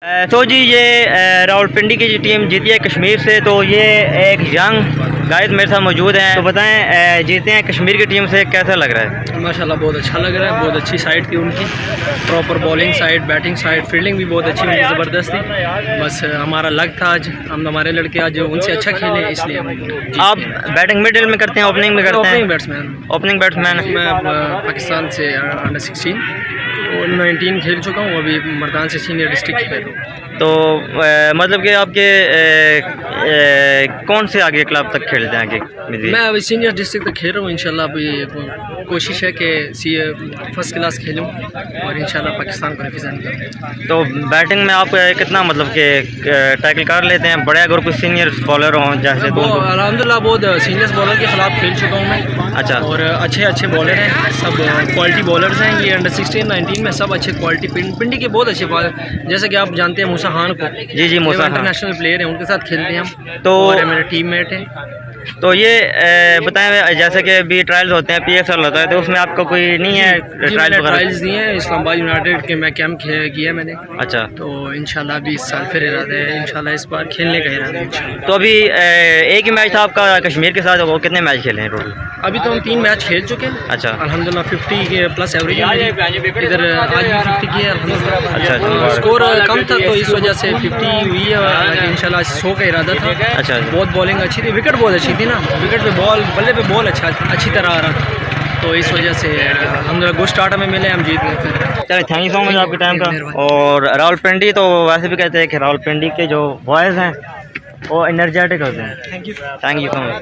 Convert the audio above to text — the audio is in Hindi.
तो जी ये रावलपिंडी की टीम जीती है कश्मीर से। तो ये एक यंग गाइस मेरे साथ मौजूद हैं, तो बताएं जीते हैं कश्मीर की टीम से, कैसा लग रहा है? माशाल्लाह बहुत अच्छा लग रहा है। बहुत अच्छी साइड थी उनकी, proper bowling side, batting side, fielding भी बहुत अच्छी उनकी, ज़बरदस्त थी। बस हमारा लग था आज, हम हमारे लड़के आज उनसे अच्छा खेले, इसलिए हम। आप बैटिंग मिडिल में करते हैं, ओपनिंग में करते हैं? Opening batsman. Opening batsman. मैं पाकिस्तान से अंडर 16 और 19 खेल चुका हूँ, अभी मर्दान से सीनियर डिस्ट्रिक्ट खेल रहा हूँ। तो मतलब कि आपके कौन से आगे क्लब तक खेलते हैं आगे? मैं अभी सीनियर डिस्ट्रिक्ट तक खेल रहा हूँ। इंशाल्लाह अभी कोशिश है कि फर्स्ट क्लास खेलूँ और इंशाल्लाह पाकिस्तान को रिप्रेजेंट करूँ। तो बैटिंग में आप कितना मतलब कि टैकल कर लेते हैं? बड़े अगर कुछ सीनियर बॉलर हों जैसे, तो अल्हम्दुलिल्लाह बहुत सीनियर बॉलर के खिलाफ खेल चुका हूँ मैं। अच्छा। और अच्छे बॉलर हैं, सब क्वालिटी बॉलर्स हैं। ये अंडर 16 19 में सब अच्छे क्वालिटी, पिंडी के बहुत अच्छे बॉलर, जैसे कि आप जानते हैं मूसा खान को। जी मूसा खान इंटरनेशनल प्लेयर हैं, उनके साथ खेलते हैं हम। तो और मेरे टीममेट हैं। तो ये बताएं जैसे कि अभी ट्रायल्स होते हैं, PSL होता है, तो उसमें आपका कोई नहीं है ट्रायल्स नहीं है? इस्लामाबाद यूनाइटेड के मैं कैंप किया मैंने। अच्छा। तो इंशाल्लाह भी इस साल फिर इरादा है, इंशाल्लाह इस बार खेलने का इरादा है इंशाल्लाह। तो अभी एक ही मैच था आपका कश्मीर के साथ, वो कितने मैच खेले हैं टोटल? अभी तो हम 3 मैच खेल चुके हैं। अच्छा। अल्हम्दुलिल्लाह 50 के प्लस एवरेज इधर आज भी 50 की है अल्हम्दुलिल्लाह। अच्छा। स्कोर कम था तो इस वजह से 50 हुई है, इंशाल्लाह 100 का इरादा था। अच्छा। बहुत बॉलिंग अच्छी थी, विकेट बहुत अच्छी थी ना, विकेट पे बल्ले पे बॉल अच्छी तरह आ रहा था, तो इस वजह से अल्हम्दुलिल्लाह गुड स्टार्ट में मिले, हम जीत गए फिर। चलिए थैंक यू सो मच आपके टाइम का। और रावलपिंडी तो वैसे भी कहते हैं कि रावलपिंडी के जो बॉयज़ हैं वो एनर्जेटिक होते हैं। Thank you so much.